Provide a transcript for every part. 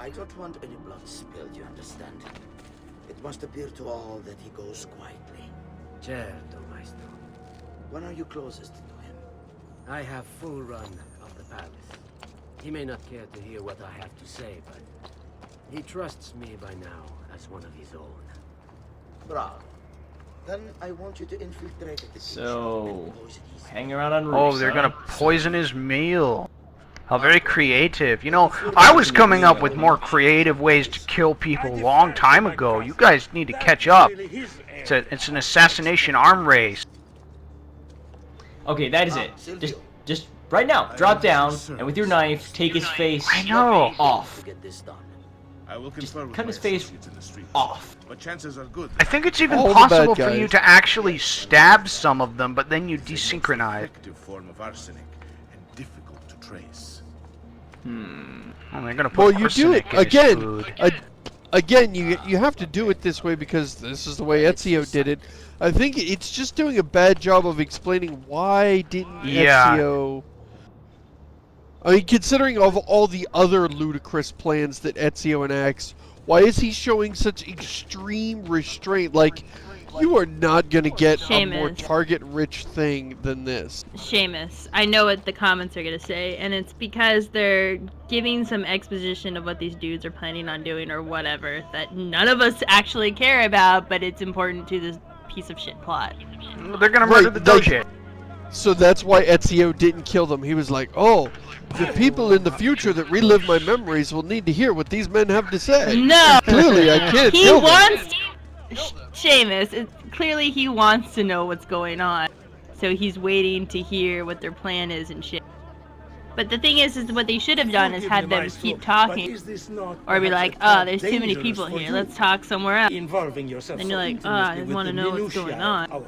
I don't want any blood spilled, you understand? It must appear to all that he goes quietly. Certo, Maestro. When are you closest to him? I have full run of the palace. He may not care to hear what I have to say, but he trusts me by now as one of his own. Bravo. Then I want you to infiltrate the So, hang around on roofs. Oh, they're gonna poison his meal. How very creative. You know, I was coming up with more creative ways to kill people a long time ago. You guys need to catch up. It's an assassination arm race. Okay, that is it. Just right now, drop down, and with your knife, take his face off. Just cut his face off. But chances are good. I think it's even possible for you to actually stab some of them, but then you desynchronize. Form of arsenic and difficult to trace. Oh, they're gonna put you do it arsenic in his food. Again, you have to do it this way because this is the way Ezio did it. I think it's just doing a bad job of explaining why didn't Ezio... I mean, considering of all the other ludicrous plans that Ezio enacts, why is he showing such extreme restraint? Like, you are not going to get a more target-rich thing than this. Seamus, I know what the comments are going to say, and it's because they're giving some exposition of what these dudes are planning on doing or whatever that none of us actually care about, but it's important to this piece of shit plot. They're going to murder the Doge. So that's why Ezio didn't kill them. He was like, oh, the people in the future that relive my memories will need to hear what these men have to say. No! Clearly, I can't kill them. Seamus, clearly he wants to know what's going on. So he's waiting to hear what their plan is and shit. But the thing is what they should have done is had them keep talking. Or be like, oh, there's too many people here, let's talk somewhere else. And you're like, oh, I want to know what's going on.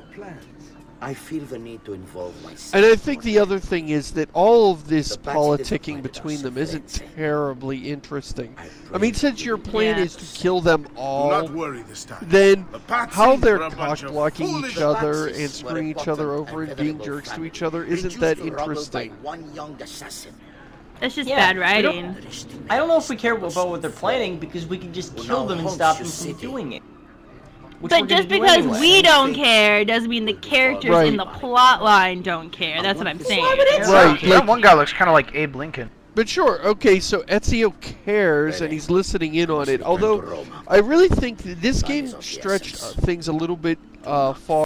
I feel the need to involve myself. And I think the other thing is that all of this politicking between them isn't terribly interesting. I mean, since your plan is to kill them all, then how they're cock-blocking each other and screwing each other over and being jerks to each other, isn't that interesting? That's just bad writing. I don't know if we care about what they're planning because we can just kill them and stop them from doing it. But just because we don't care doesn't mean the characters in the plot line don't care. That's what I'm saying. Right. That one guy looks kind of like Abe Lincoln. But sure, okay, so Ezio cares and he's listening in on it. Although, I really think that this game stretched things a little bit far.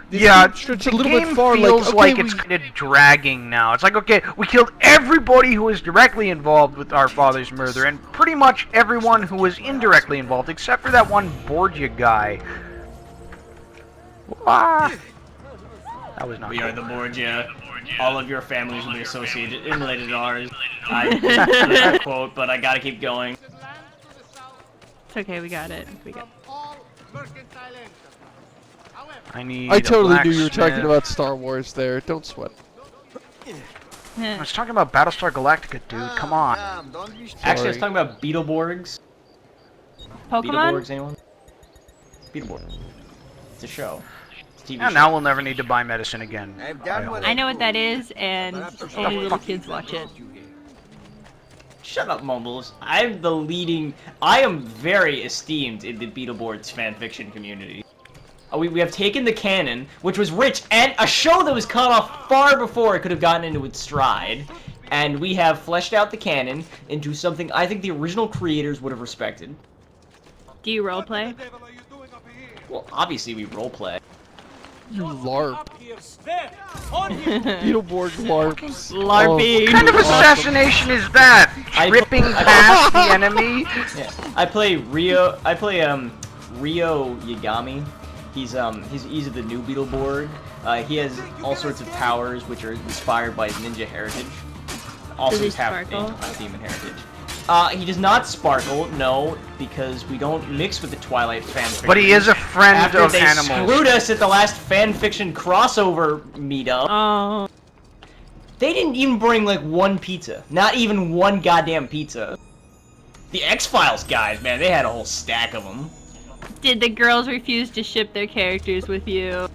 The game feels like it's kind of dragging now. It's like, okay, we killed everybody who was directly involved with our father's murder, and pretty much everyone who was indirectly involved, except for that one Borgia guy. Ah. That was not We are the Borgia. All of your families will be associated, related to ours. I quote, but I gotta keep going. It's okay, we got it. I totally knew you were talking about Star Wars there. Don't sweat. I was talking about Battlestar Galactica, dude. Come on. Actually, I was talking about Beetleborgs. Pokemon? Beetleborgs, anyone? Beetleborgs. It's a show. It's a TV show. Now we'll never need to buy medicine again. I know what that is, and only little kids watch it. Shut up, Mumbles. I am very esteemed in the Beetleborgs fanfiction community. We have taken the canon, which was rich, and a show that was cut off far before it could have gotten into its stride, and we have fleshed out the canon into something I think the original creators would have respected. Do you roleplay? Well, obviously we roleplay. You LARP. Beetleborg LARPs. LARPing. What kind of assassination is that? Tripping past the enemy? Yeah. I play Rio Yagami. He's the new Beetleborg. He has all sorts of powers which are inspired by his ninja heritage. Also Does he have sparkle? demon heritage. He does not sparkle, no, because we don't mix with the Twilight fanfiction. But he is a friend of animals. After they screwed us at the last fanfiction crossover meetup. Oh. They didn't even bring like one pizza. Not even one goddamn pizza. The X-Files guys, man, they had a whole stack of them. Did the girls refuse to ship their characters with you?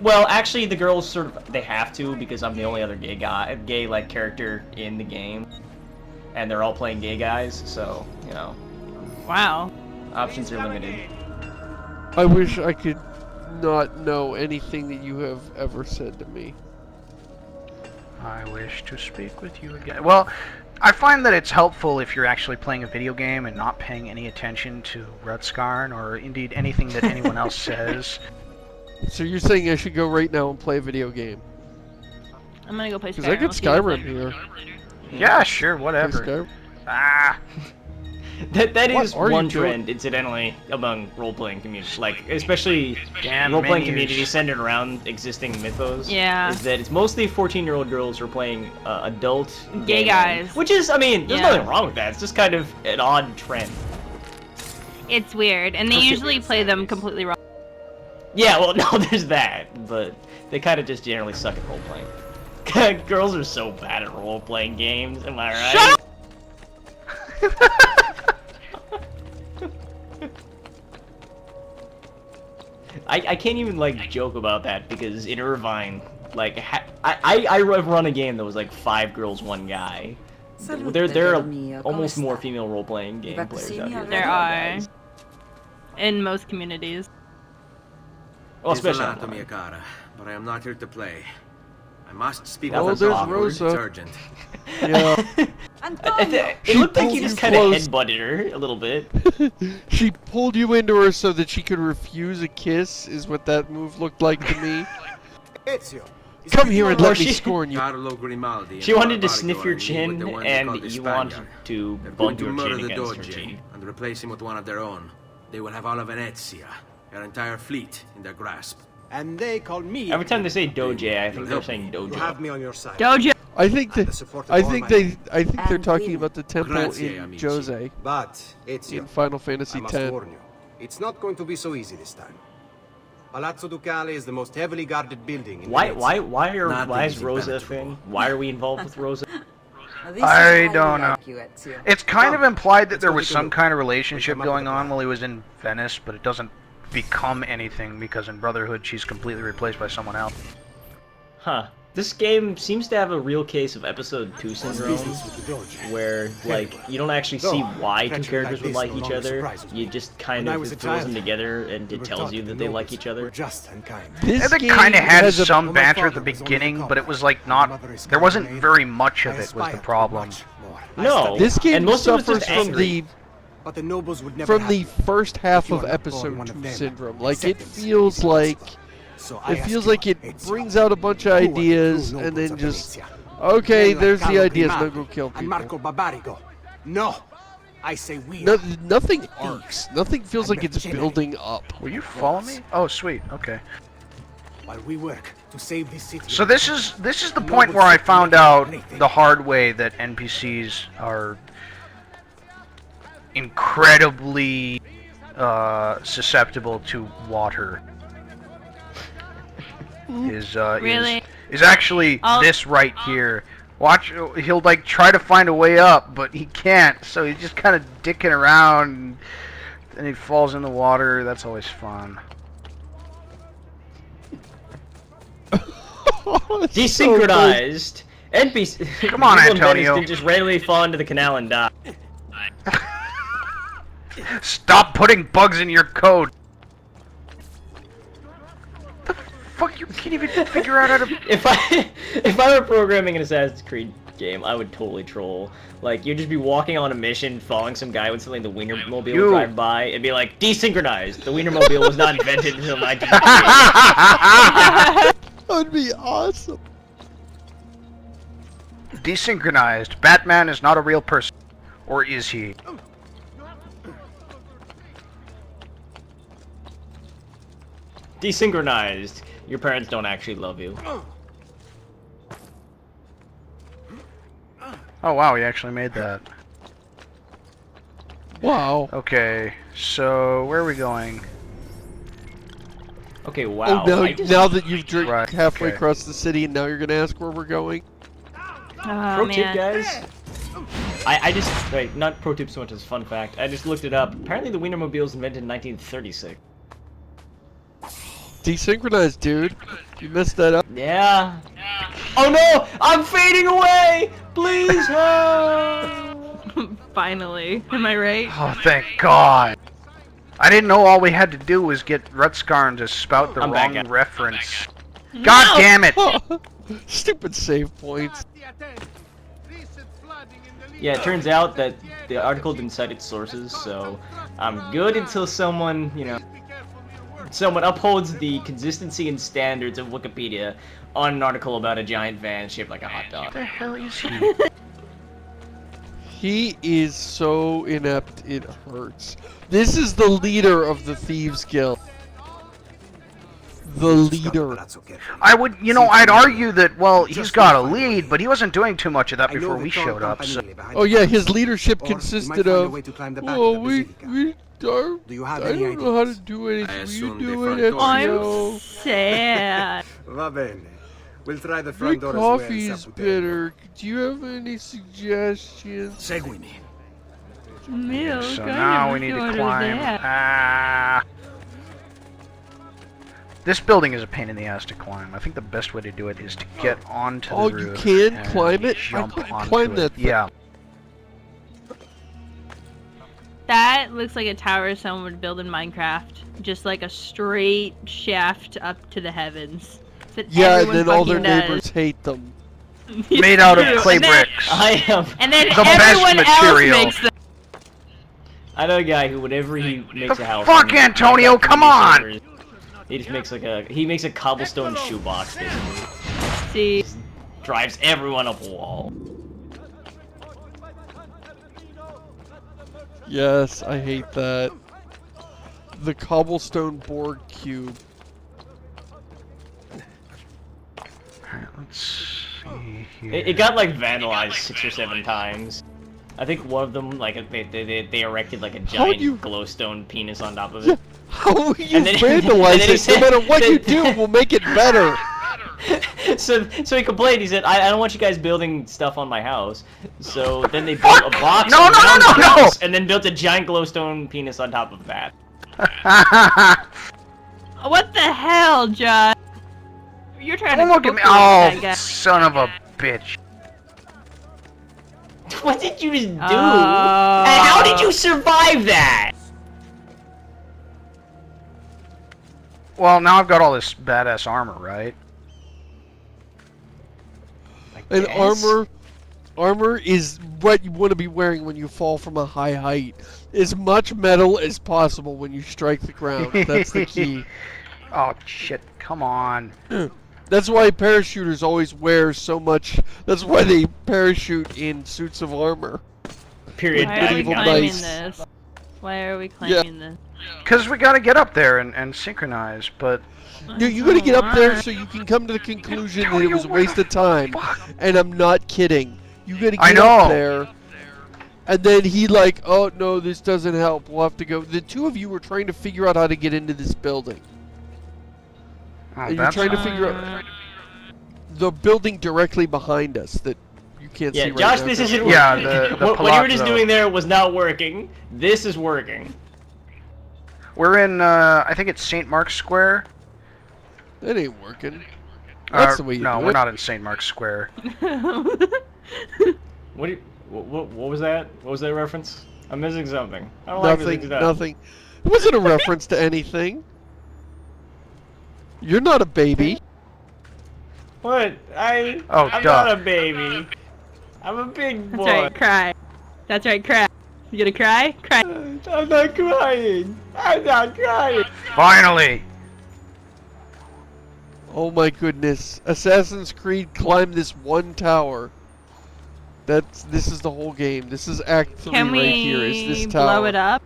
Well, actually, the girls sort of they have to because I'm the only other gay like character in the game, and they're all playing gay guys, so you know. Wow. Options are limited. I wish I could not know anything that you have ever said to me. I wish to speak with you again. Well, I find that it's helpful if you're actually playing a video game and not paying any attention to Rutskarn or indeed anything that anyone else says. So you're saying I should go right now and play a video game? I'm gonna go play Skyrim. Because I got Skyrim here. Yeah, sure, Play whatever. Skyrim. Ah. That What is are you one doing? trend, incidentally, among role-playing communities. Like, especially Damn role-playing menus. communities centered around existing mythos. Yeah. Is that it's mostly 14-year-old girls who are playing adult Gay men. guys. Which is, I mean, there's Yeah. nothing wrong with that. It's just kind of an odd trend. It's weird, and they usually play them completely wrong. Yeah, well, no, there's that, but they kind of just generally suck at role-playing. Girls are so bad at role-playing games, am I right? Shut up! I can't even like joke about that because in Irvine, like I run a game that was like 5 girls, 1 guy. There are almost more female role-playing game players out here. There are. In most communities. Well, especially Isolata, online. mia cara, but I am not here to play. I must speak That with was the there's awkward. Rosa. It's urgent. Yeah. It looked like pulled you just you kind of close. headbutted her a little bit. She pulled you into her so that she could refuse a kiss, is what that move looked like to me. Ezio, Come here and Or let me she- scorn you. Carlo Grimaldi. She and wanted to Barbarigo sniff your are in league chin, with the one they call and the you wanted Spaniard. to They're going bump to your murder chin the against her Doge chin. and replace him with one of their own. They will have all of Venezia, their entire fleet, in their grasp. And they call me. Every time they say Doge, I think You'll they're help saying me. You Dojo. have me on your side. Dojo! I think The that support of I all think my- they're And talking Vini. about the temple Grazie, in amici. Jose But, Ezio, in Final I Fantasy must X. warn you, it's not going to be so easy this time. Palazzo Ducale is the most heavily guarded building in Why Nothing is is Rosa a impenetrable. thing? Why are we involved with Rosa? This is I highly don't know. accurate, too. It's kind of implied that let's there go was take a some look. kind of relationship come up with going a on plan. while he was in Venice, but it doesn't become anything because in Brotherhood she's completely replaced by someone else. Huh. This game seems to have a real case of episode 2 syndrome, Business with the Doge. where, like, you don't actually see why two characters would like each other. You just kind When I of was a throws them child, together and We it were tells taught you the that they like nobles each other. were just and kind. This And they game kind of had has a some my banter at the father was only beginning, a but it cop. was like My not. mother is There wasn't maid. very much of I it. Was aspire the to problem? much more. I No. studied, This game And most of it was suffers just from angry. the but the nobles would never from the have first half You of are not episode born one of 2 them. syndrome. Like Accept it it. feels like So I it ask feels you, like it Ezio, brings out a bunch of who are the true ideas and nobles then of just Venezia? okay, Men like there's the Carlo ideas. Now Grimaldi go kill and Marco people. Barbarigo. No, I say we. No, are. nothing arcs. Nothing feels And like it's Mercenary. building up. Will you follow me? Oh, sweet. Okay. While we work to save this city. So this is the point where I found out the hard way that NPCs are incredibly susceptible to water. Really? Is actually I'll- this right here. Watch, he'll like try to find a way up, but he can't. So he's just kind of dicking around, and he falls in the water. That's always fun. Desynchronized. NPC. Come on, people in Venice Antonio. didn't just randomly fall into the canal and die. Stop putting bugs in your code. The fuck, you can't even figure out how to. If I were programming an Assassin's Creed game, I would totally troll. Like, you'd just be walking on a mission, following some guy with something the Wienermobile would You. drive by, and be like, desynchronized. The Wienermobile was not invented until 1958. That would be awesome. Desynchronized. Batman is not a real person. Or is he? Desynchronized. Your parents don't actually love you. Oh wow, he actually made that. Wow. Okay, so where are we going? Okay, wow. Oh, now, I just- now that you've drank Right, halfway okay. across the city, and now you're gonna ask where we're going. Oh, Pro tip, man. guys. I just, like, not pro tip so much as fun fact. I just looked it up. Apparently the Wienermobile was invented in 1936. Desynchronized, dude. You messed that up. Yeah. Oh no! I'm fading away! Please help! Finally. Am I right? Oh, thank God. I didn't know all we had to do was get Rutskarn to spout the wrong reference. God damn it! Stupid save points. Yeah, it turns out that the article didn't cite its sources, so I'm good until someone, you know, someone upholds the consistency and standards of Wikipedia on an article about a giant van shaped like a hot dog. What the hell is he? He is so inept, it hurts. This is the leader of the Thieves Guild. The leader. I would, you know, I'd argue that, well, he's got a lead, but he wasn't doing too much of that before we showed up, so... Oh yeah, his leadership consisted of, well, I don't know how to do anything. You do it, I'm sad. Va bene. We'll try the front Your door coffee is bitter. Do you have any suggestions? Seguimi. Milk, So I now never we need thought to of climb. that. This building is a pain in the ass to climb. I think the best way to do it is to get onto the roof. Oh, you can and climb it? Jump I couldn't onto climb it. that thing. Yeah. That looks like a tower someone would build in Minecraft. Just like a straight shaft up to the heavens. That Yeah, and everyone then all their fucking does. neighbors hate them. Made out of True. clay And then- bricks. I am. And then The best everyone material. else makes them. I know a guy who, whenever he makes a house... fuck, on Antonio, Minecraft come servers, on! He just makes like a cobblestone shoebox, basically. See. Drives everyone up a wall. Yes, I hate that. The cobblestone board cube. Alright, let's see here. It got like vandalized 6 or 7 times. I think one of them, like, they erected like a giant glowstone penis on top of it. How will you And then- vandalize and then he it? said- No matter what you then- do, we'll make it better. So he complained. He said, "I don't want you guys building stuff on my house." So then they built a box No, around no, no, the no, house, and then built a giant glowstone penis on top of that. What the hell, John? You're trying to Don't look cook at me. with that guy. Oh, son of a bitch. What did you just do? And how did you survive that? Well, now I've got all this badass armor, right? And armor is what you want to be wearing when you fall from a high height. As much metal as possible when you strike the ground. That's the key. Oh, shit. Come on. That's why parachuters always wear so much. That's why they parachute in suits of armor. Period. Why are we medieval climbing knights. this? Why are we climbing this? Because we gotta get up there and synchronize, but... No, you gotta get up there so you can come to the conclusion that it was a waste of time. And I'm not kidding. You gotta get up there. And then he like, oh no, this doesn't help. We'll have to go. The two of you were trying to figure out how to get into this building. Oh, And you're trying to figure out the building directly behind us that you can't see Yeah, right Josh, now. this isn't working. Yeah, the what you were just palazzo. doing there was not working. This is working. We're in, I think it's St. Mark's Square. That ain't working. That's the way you No, do we're it. not in St. Mark's Square. What was that? What was that reference? I'm missing something. I don't like Nothing, missing stuff. nothing. It wasn't a reference to anything. You're not a baby. What? I'm duh. not a baby. I'm a big boy. That's right, cry. That's right, cry. You gonna cry? Cry. I'm not crying. I'm not crying. Finally! Oh my goodness. Assassin's Creed climbed this one tower. This is the whole game. This is Act 3 Can right here, is we this tower. blow it up?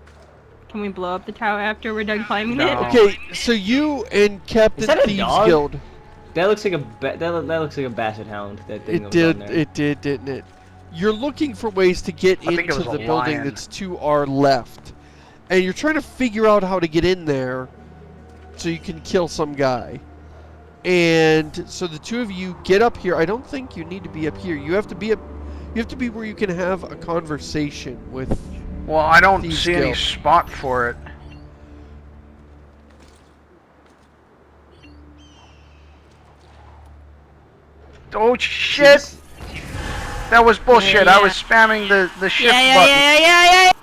Can we blow up the tower after we're done climbing No. it? Okay, so you and Captain Is that a Thieves dog? Guild. That looks like that looks like a basset hound. That thing It that was on did, there. it did, didn't it? You're looking for ways to get I think it into was a the building lion. that's to our left. And you're trying to figure out how to get in there so you can kill some guy. And so the two of you get up here. I don't think you need to be up here. You have to be up. You have to be where you can have a conversation with. Well, I don't Thieves see any Guild. spot for it. Oh shit! That was bullshit. Yeah. I was spamming the shift Yeah, button.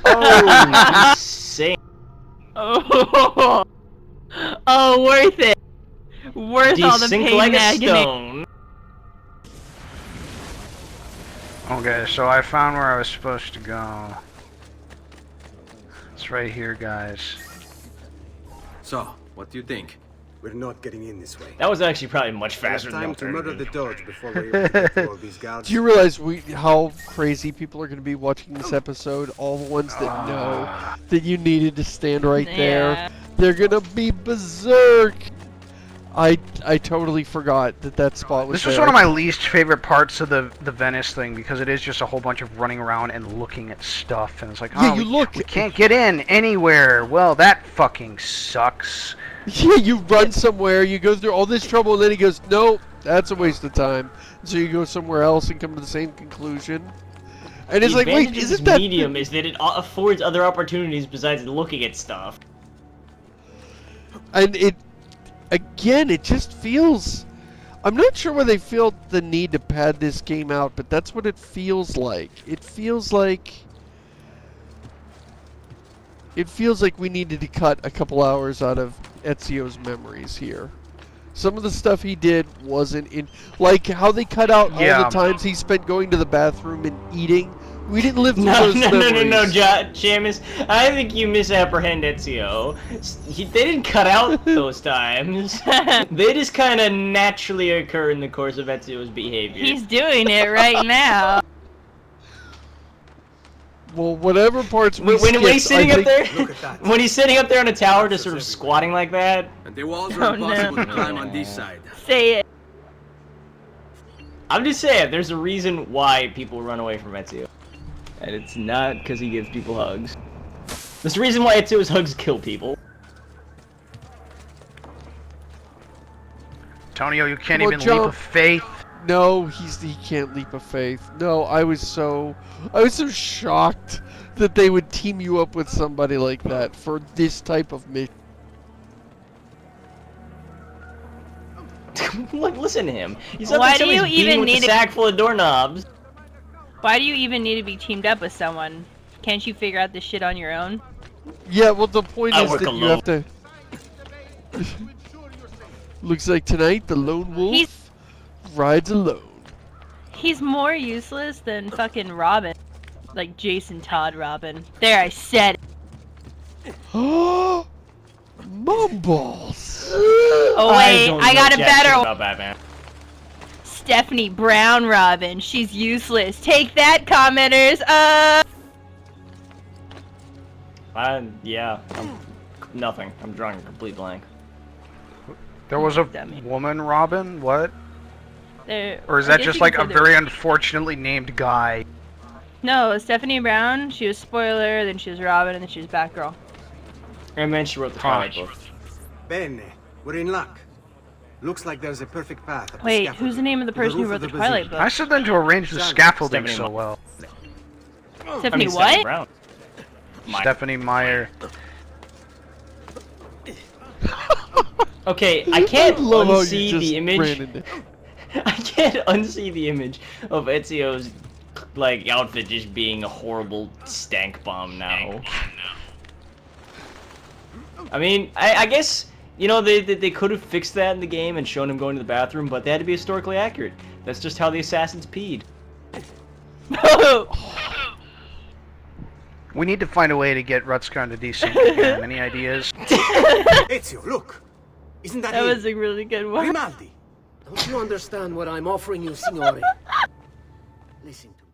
Oh, insane. Oh, oh, worth it. Worth all the Desync pain like and a agony. stone. Okay, so I found where I was supposed to go. It's right here, guys. So, what do you think? We're not getting in this way. That was actually probably much We have faster than time to murder the alternative. Doge before we're able to get through all these guards. Do you realize how crazy people are going to be watching this episode? All the ones that know that you needed to stand right there. Yeah. They're going to be berserk. I totally forgot that spot was This was there. one of my least favorite parts of the Venice thing because it is just a whole bunch of running around and looking at stuff, and it's like, Yeah, oh, you look. we can't get in anywhere. Well, that fucking sucks. Yeah, you run somewhere, you go through all this trouble, and then he goes, nope, that's a waste of time. So you go somewhere else and come to the same conclusion. And it's The like, wait, advantage of isn't this that... medium is that it affords other opportunities besides looking at stuff. And it... Again, it just feels... I'm not sure why they felt the need to pad this game out, but that's what it feels like. It feels like we needed to cut a couple hours out of Ezio's memories here. Some of the stuff he did wasn't in... Like, how they cut out all the times he spent going to the bathroom and eating. We didn't live through those memories. No, Jamis. I think you misapprehend Ezio. They didn't cut out those times. They just kind of naturally occur in the course of Ezio's behavior. He's doing it right now. Well, whatever parts we when he's skipped, sitting up there, Look at that. when he's sitting up there on a tower, just sort of squatting like that. And the walls Oh, are impossible no. to climb on this side. Say it. I'm just saying, there's a reason why people run away from Ezio, and it's not because he gives people hugs. There's a reason why Ezio's hugs kill people. Antonio, you can't Well, even Joe- leap of faith. No, he can't leap of faith. No, I was so shocked that they would team you up with somebody like that for this type of mission. Look, listen to him. He's up Why there do you beating even with need a to- sack full of doorknobs. Why do you even need to be teamed up with someone? Can't you figure out this shit on your own? Yeah, well, the point I is work that you have to... Looks like tonight the lone wolf rides alone. He's more useless than fucking Robin. Like Jason Todd Robin. There, I said it. Mumbles! Oh wait, don't I know got a jack better shit one. about Batman. Stephanie Brown Robin. She's useless. Take that, commenters. Yeah. Nothing. I'm drawing a complete blank. There was a Dummy. woman, Robin? What? There, Or is I that guess just you like could a say there- very unfortunately named guy? No, Stephanie Brown. She was Spoiler, then she was Robin, and then she was Batgirl. And then she wrote the Twilight book. Bene, we're in luck. Looks like there's a perfect path. up the Wait, scaffolding who's the name of the to the person who roof wrote of the the Twilight basilica. I book? said them to arrange the scaffolding Stephanie so well. Stephanie Stephanie what? Brown. Stephanie Meyer. Okay, I can't love how you unsee just the image. ran into- I can't unsee the image of Ezio's like outfit just being a horrible stank bomb now. I mean, I guess you know they could have fixed that in the game and shown him going to the bathroom, but they had to be historically accurate. That's just how the assassins peed. We need to find a way to get Rutzkar to desync again. Any ideas? Ezio, look! Isn't that That him? was a really good one. Grimaldi! Don't you understand what I'm offering you, Signore? Listen to me.